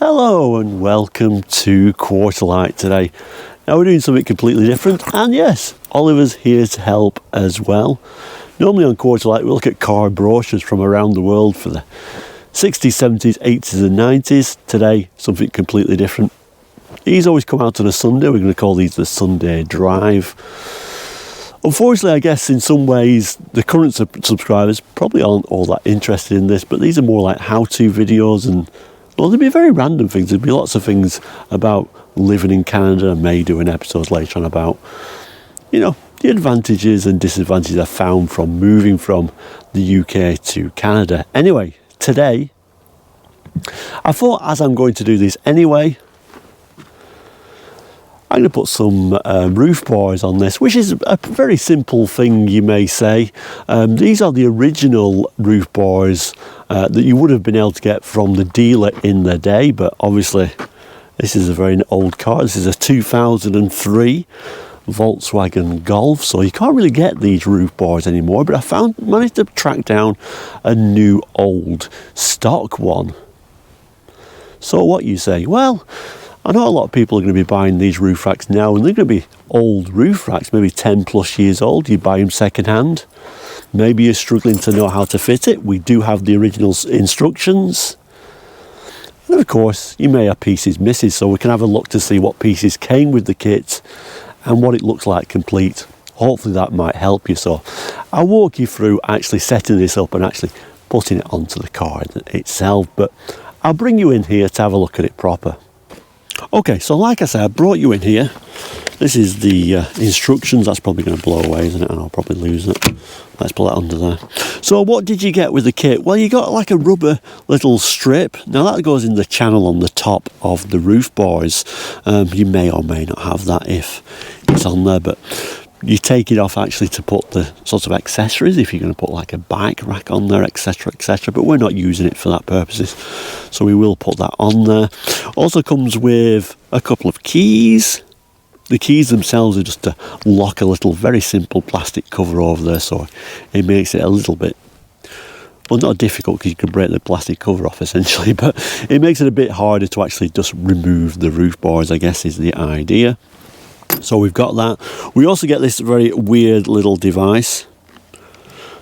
Hello and welcome to Quarterlight today. Now we're doing something completely different, and yes, Oliver's here to help as well. Normally on Quarterlight we look at car brochures from around the world for the 60s, 70s, 80s and 90s. Today, something completely different. These always come out on a Sunday. We're going to call these the Sunday Drive. Unfortunately, I guess in some ways the current subscribers probably aren't all that interested in this, but these are more like how-to videos, and well, there'll be very random things. There'll be lots of things about living in Canada. I may do an episode later on about, the advantages and disadvantages I found from moving from the UK to Canada. Anyway, today, I thought as I'm going to do this anyway, I'm going to put some roof bars on this, which is a very simple thing, you may say. These are the original roof bars that you would have been able to get from the dealer in the day, but obviously this is a very old car. This is a 2003 Volkswagen so you can't really get these roof bars anymore, but I managed to track down a new old stock one. So what you say? Well, I know a lot of people are going to be buying these roof racks now, and they're going to be old roof racks, maybe 10 plus years old. You buy them second hand. Maybe you're struggling to know how to fit it. We do have the original instructions. And of course, you may have pieces missing, so we can have a look to see what pieces came with the kit and what it looks like complete. Hopefully that might help you. So I'll walk you through actually setting this up and actually putting it onto the car itself, but I'll bring you in here to have a look at it proper. Okay, so like I said, I brought you in here. This is the instructions. That's probably going to blow away, isn't it? And I'll probably lose it. Let's pull it under there. So what did you get with the kit? Well, you got like a rubber little strip. Now that goes in the channel on the top of the roof bars. You may or may not have that if it's on there, but you take it off actually to put the sorts of accessories, if you're going to put like a bike rack on there, etc, etc, but we're not using it for that purposes, so we will put that on there. Also comes with a couple of keys. The keys themselves are just to lock a little very simple plastic cover over there, so it makes it a little bit, well, not difficult because you can break the plastic cover off essentially, but it makes it a bit harder to actually just remove the roof bars, I guess is the idea. So we've got that. We also get this very weird little device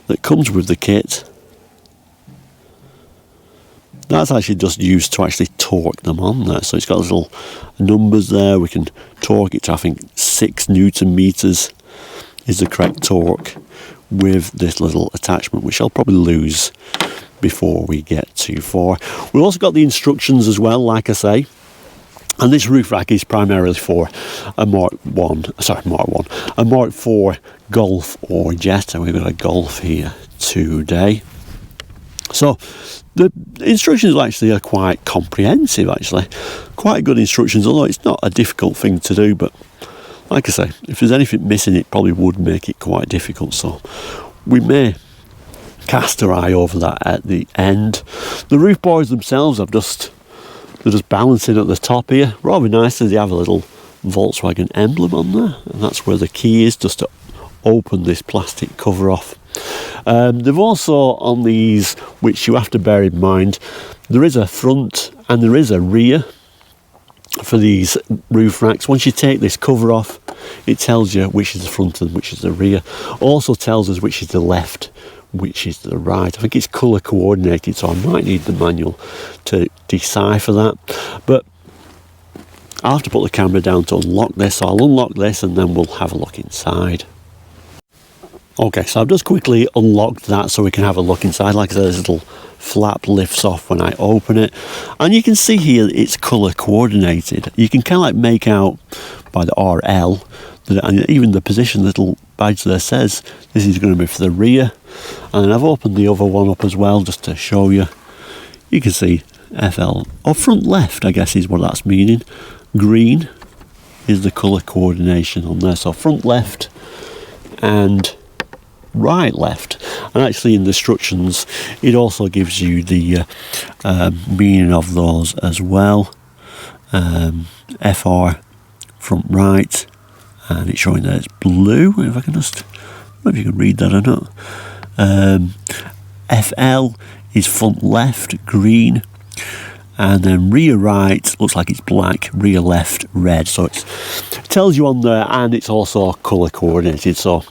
that comes with the kit. That's actually just used to actually torque them on there. So it's got little numbers there. We can torque it to, I think, 6 Newton meters is the correct torque with this little attachment, which I'll probably lose before we get too far. We've also got the instructions as well, like I say. And this roof rack is primarily for a Mark 4 Golf or Jetta. We've got a Golf here today. So the instructions actually are quite comprehensive, actually. Quite good instructions, although it's not a difficult thing to do. But like I say, if there's anything missing, it probably would make it quite difficult. So we may cast our eye over that at the end. The roof bars themselves they're just balancing at the top here. Rather nice that they have a little Volkswagen emblem on there. And that's where the key is, just to open this plastic cover off. They've also, on these, which you have to bear in mind, there is a front and there is a rear for these roof racks. Once you take this cover off, it tells you which is the front and which is the rear. Also tells us which is the left, which is the right. I think it's colour coordinated, so I might need the manual to decipher that. But I'll have to put the camera down to unlock this, so I'll unlock this and then we'll have a look inside. Okay, so I've just quickly unlocked that so we can have a look inside. Like I said, this little flap lifts off when I open it, and you can see here it's colour coordinated. You can kind of like make out by the RL, and even the position little badge there says this is going to be for the rear. And then I've opened the other one up as well just to show you. You can see FL, or front left I guess is what that's meaning. Green is the colour coordination on there, so front left and right left. And actually in the instructions it also gives you the meaning of those as well. FR front right, and it's showing that it's blue. If I can just, I don't know if you can read that or not. FL is front left, green, and then rear right looks like it's black, rear left red. So it tells you on there, and it's also colour coordinated. So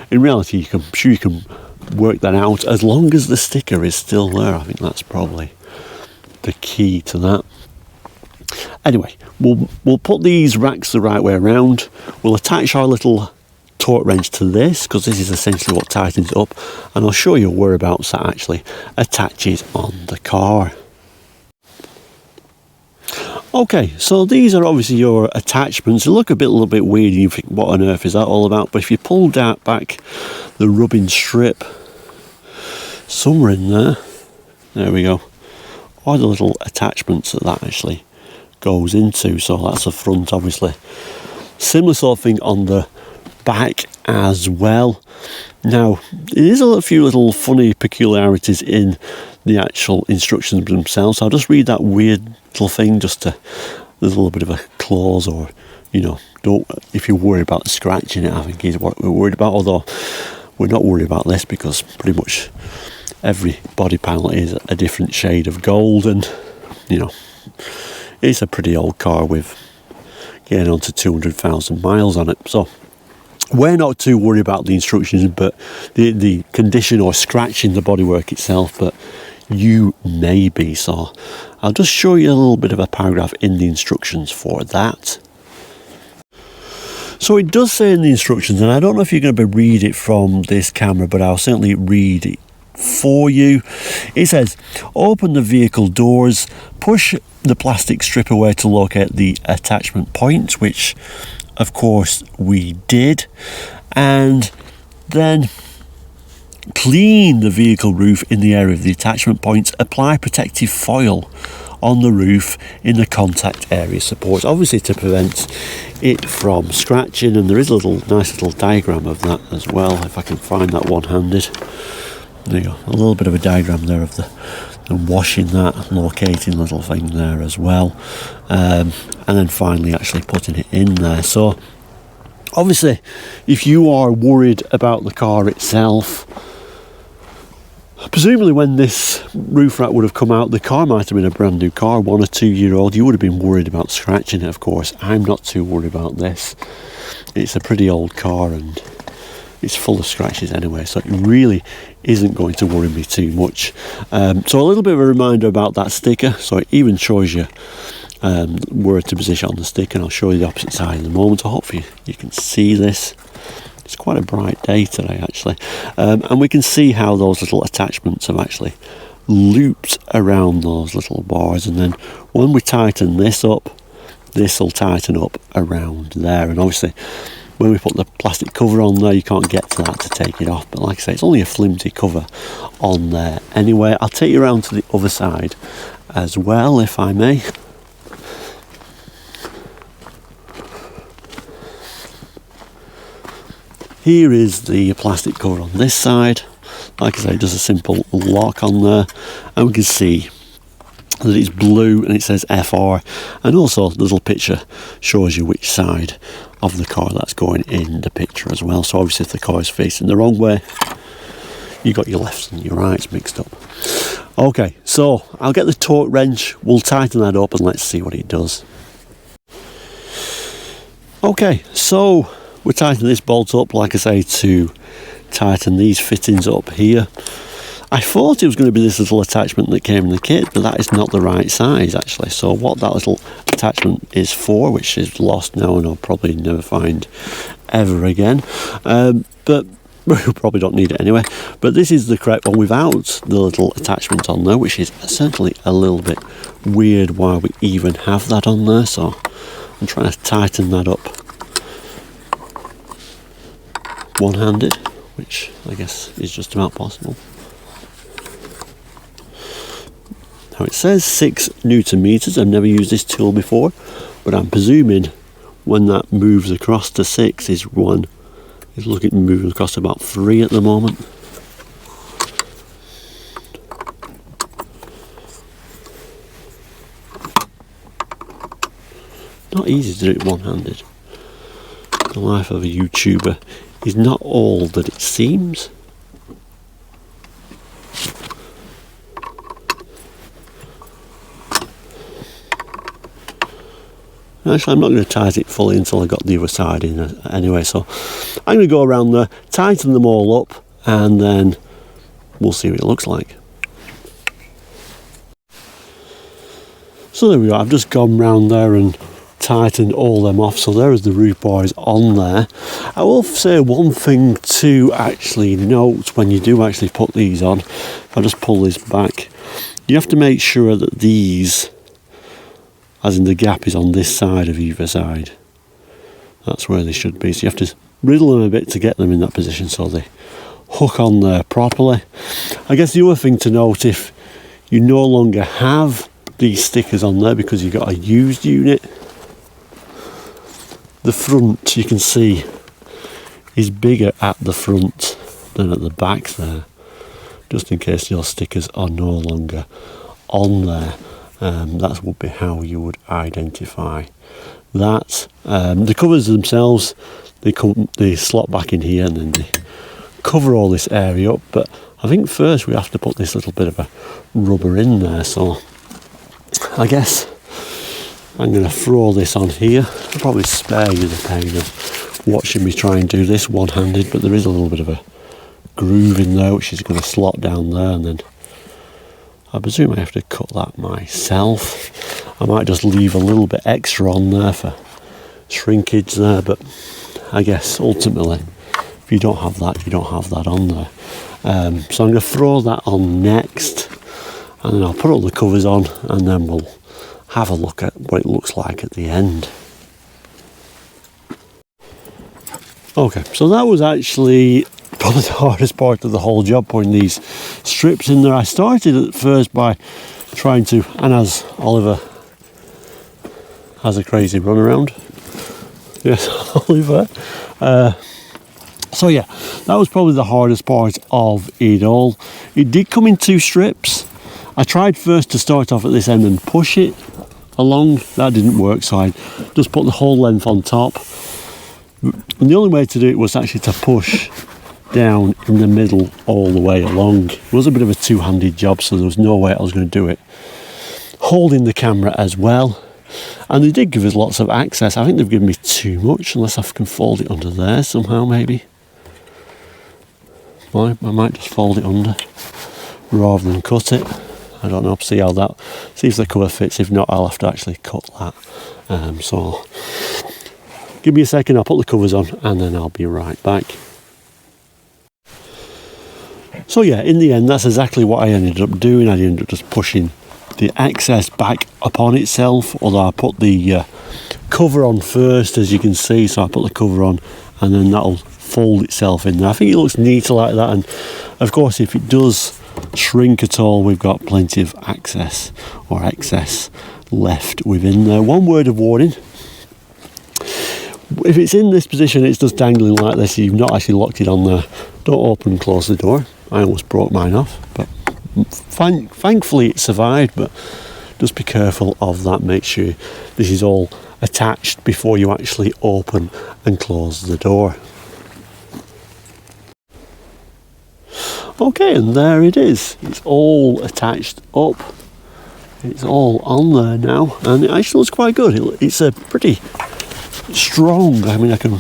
in reality, I'm sure you can work that out as long as the sticker is still there. I think that's probably the key to that. Anyway, we'll put these racks the right way around. We'll attach our little torque wrench to this, because this is essentially what tightens it up, and I'll show you whereabouts that actually attaches on the car. Okay, so these are obviously your attachments. They look a little bit weird, and you think, what on earth is that all about? But if you pull back the rubbing strip, somewhere in there we go, are the little attachments that actually goes into. So that's the front, obviously. Similar sort of thing on the back as well. Now, there is a few little funny peculiarities in the actual instructions themselves. So I'll just read that weird little thing, there's a little bit of a clause, or, you know, don't, if you're worried about scratching it, I think is what we're worried about, although we're not worried about this because pretty much every body panel is a different shade of gold, and, you know, it's a pretty old car with getting on to 200,000 miles on it. So we're not too worried about the instructions, but the condition or scratching the bodywork itself, but you may be. So I'll just show you a little bit of a paragraph in the instructions for that. So it does say in the instructions, and I don't know if you're going to read it from this camera, but I'll certainly read it for you. It says, open the vehicle doors, push the plastic strip away to locate the attachment point, which of course we did, and then clean the vehicle roof in the area of the attachment points. Apply protective foil on the roof in the contact area supports, obviously to prevent it from scratching, and there is a nice little diagram of that as well, if I can find that one-handed. There you go, a little bit of a diagram there of the washing that, locating little thing there as well, and then finally actually putting it in there. So obviously, if you are worried about the car itself, presumably when this roof rack would have come out, the car might have been a brand new car, 1 or 2 year old. You would have been worried about scratching it, of course. I'm not too worried about this. It's a pretty old car and it's full of scratches anyway, so it really isn't going to worry me too much. So a little bit of a reminder about that sticker. So it even shows you where to position on the sticker, and I'll show you the opposite side in a moment. So hopefully you can see this. It's quite a bright day today actually, and we can see how those little attachments have actually looped around those little bars, and then when we tighten this up, this will tighten up around there. And obviously when we put the plastic cover on there, you can't get to that to take it off, but like I say, it's only a flimsy cover on there anyway. I'll take you around to the other side as well, if I may. Here is the plastic cover on this side. Like I say, just a simple lock on there, and we can see that it's blue and it says FR, and also the little picture shows you which side of the car that's going in the picture as well. So obviously if the car is facing the wrong way, you got your lefts and your rights mixed up. Okay, so I'll get the torque wrench, we'll tighten that up and let's see what it does. Okay, so we're tightening this bolt up, like I say, to tighten these fittings up here. I thought it was going to be this little attachment that came in the kit, but that is not the right size actually. So what that little attachment is for, which is lost now and I'll probably never find ever again, but we probably don't need it anyway. But this is the correct one without the little attachment on there, which is certainly a little bit weird why we even have that on there. So I'm trying to tighten that up one-handed, which I guess is just about possible. Now it says 6 Newton meters. I've never used this tool before, but I'm presuming when that moves across to 6 is one. It's looking at moving across to about 3 at the moment. Not easy to do it one-handed. The life of a YouTuber is not all that it seems. Actually, I'm not going to tighten it fully until I got the other side in anyway, so I'm going to go around there, tighten them all up, and then we'll see what it looks like. So there we go, I've just gone round there and tightened all them off, so there is the roof boys on there. I will say one thing to actually note when you do actually put these on. If I just pull this back, you have to make sure that these, as in the gap, is on this side of either side. That's where they should be, so you have to riddle them a bit to get them in that position so they hook on there properly. I guess the other thing to note, if you no longer have these stickers on there because you've got a used unit, the front, you can see, is bigger at the front than at the back there, just in case your stickers are no longer on there. That would be how you would identify that. The covers themselves, they slot back in here and then they cover all this area up, but I think first we have to put this little bit of a rubber in there, so I guess I'm going to throw this on here. I'll probably spare you the pain of watching me try and do this one-handed, but there is a little bit of a groove in there which is going to slot down there, and then I presume I have to cut that myself. I might just leave a little bit extra on there for shrinkage there, but I guess ultimately if you don't have that, you don't have that on there. So I'm going to throw that on next, and then I'll put all the covers on, and then we'll have a look at what it looks like at the end. Okay, so that was actually probably the hardest part of the whole job, putting these strips in there. I started at first by trying to, and as Oliver has a crazy run around, yes, Oliver, so yeah, that was probably the hardest part of it all. It did come in 2 strips. I tried first to start off at this end and push it along. That didn't work, so I just put the whole length on top. And the only way to do it was actually to push down in the middle all the way along. It was a bit of a two-handed job, so there was no way I was going to do it holding the camera as well. And they did give us lots of access. I think they've given me too much, unless I can fold it under there somehow, maybe. I might just fold it under rather than cut it. I don't know, see if the cover fits. If not, I'll have to actually cut that. So give me a second, I'll put the covers on and then I'll be right back. So yeah, in the end, that's exactly what I ended up doing. I ended up just pushing the excess back upon itself, although I put the cover on first, as you can see. So I put the cover on and then that'll fold itself in there. I think it looks neater like that, and of course if it does shrink at all, we've got plenty of access or excess left within there. One word of warning: if it's in this position, it's just dangling like this, you've not actually locked it on there, don't open and close the door. I almost broke mine off, but thankfully it survived. But just be careful of that. Make sure this is all attached before you actually open and close the door. Okay, and there it is. It's all attached up. It's all on there now, and it actually looks quite good. It's a pretty strong. I mean, I can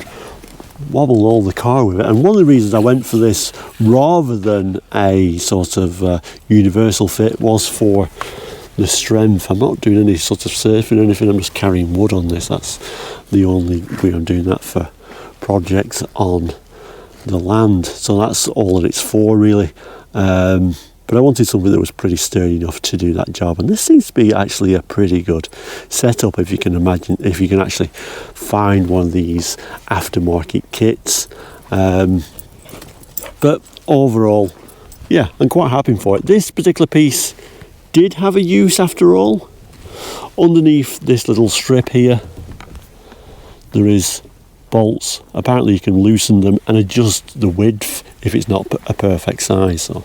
wobble all the car with it. And one of the reasons I went for this rather than a sort of universal fit was for the strength. I'm not doing any sort of surfing or anything. I'm just carrying wood on this. That's the only way I'm doing that, for projects on the land. So that's all that it's for, really. But I wanted something that was pretty sturdy enough to do that job, and this seems to be actually a pretty good setup, if you can imagine, if you can actually find one of these aftermarket kits. But overall, yeah, I'm quite happy for it. This particular piece did have a use after all. Underneath this little strip here, there is bolts. Apparently you can loosen them and adjust the width if it's not a perfect size. So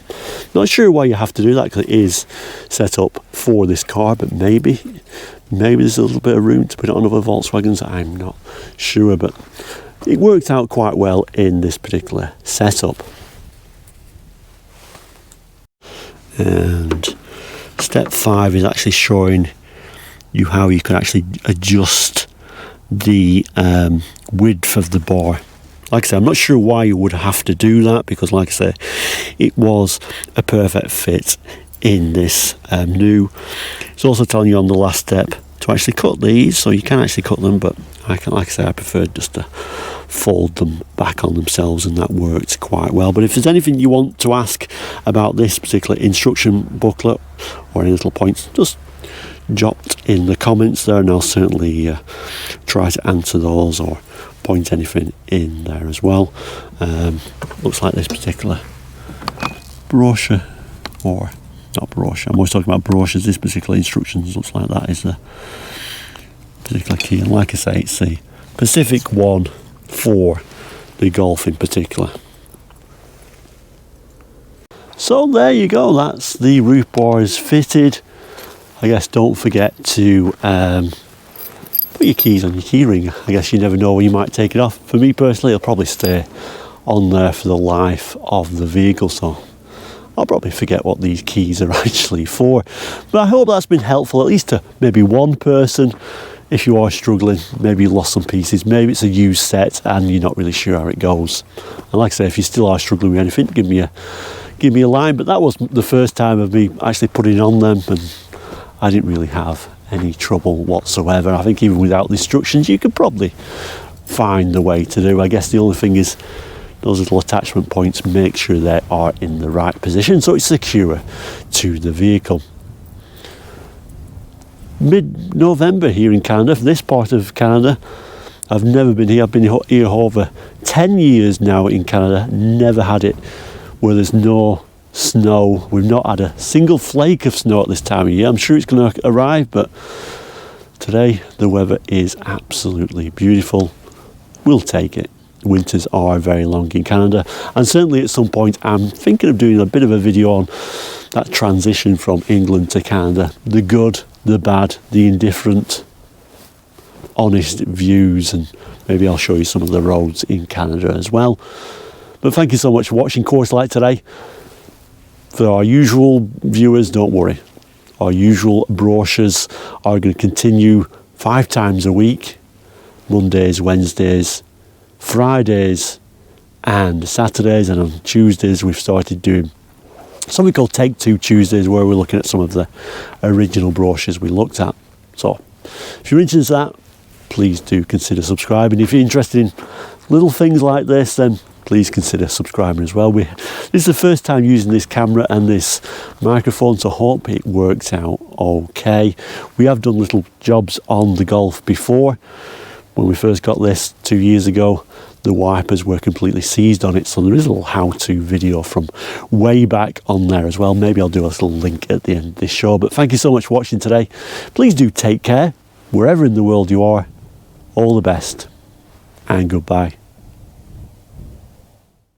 not sure why you have to do that, because it is set up for this car, but maybe there's a little bit of room to put it on other Volkswagens. I'm not sure, but it worked out quite well in this particular setup. And step 5 is actually showing you how you can actually adjust the width of the bar. Like I say, I'm not sure why you would have to do that, because like I say, it was a perfect fit in this new. It's also telling you on the last step to actually cut these, so you can actually cut them, but like I say, I preferred just to fold them back on themselves, and that worked quite well. But if there's anything you want to ask about this particular instruction booklet or any little points, just drop in the comments there, and I'll certainly try to answer those or point anything in there as well. Looks like this particular brochure, or not brochure, I'm always talking about brochures, this particular instructions looks like that is the particular key, and like I say, it's the Pacific one for the Golf in particular. So there you go, that's the roof bars fitted. I guess don't forget to put your keys on your key ring. I guess you never know when you might take it off. For me personally, it'll probably stay on there for the life of the vehicle, so I'll probably forget what these keys are actually for. But I hope that's been helpful, at least to maybe one person. If you are struggling, maybe you lost some pieces, maybe it's a used set and you're not really sure how it goes. And like I say, if you still are struggling with anything, give me a line. But that was the first time of me actually putting on them, and I didn't really have any trouble whatsoever. I think even without the instructions, you could probably find the way to do. I guess the only thing is those little attachment points, make sure they are in the right position so it's secure to the vehicle. Mid-November here in Canada, for this part of Canada. I've never been here. I've been here over 10 years now in Canada. Never had it where there's no snow. We've not had a single flake of snow at this time of year. I'm sure it's going to arrive, but today the weather is absolutely beautiful. We'll take it. Winters are very long in Canada, and certainly at some point I'm thinking of doing a bit of a video on that transition from England to Canada, the good, the bad, the indifferent, honest views, and maybe I'll show you some of the roads in Canada as well. But thank you so much for watching Quarterlight today. For our usual viewers, don't worry, our usual brochures are going to continue 5 times a week, Mondays, Wednesdays, Fridays and Saturdays, and on Tuesdays we've started doing something called Take 2 Tuesdays, where we're looking at some of the original brochures we looked at. So if you're interested in that, please do consider subscribing. If you're interested in little things like this, then please consider subscribing as well. This is the first time using this camera and this microphone, so I hope it works out okay. We have done little jobs on the Golf before. When we first got this 2 years ago, the wipers were completely seized on it, so there is a little how-to video from way back on there as well. Maybe I'll do a little link at the end of this show. But thank you so much for watching today. Please do take care wherever in the world you are. All the best and goodbye.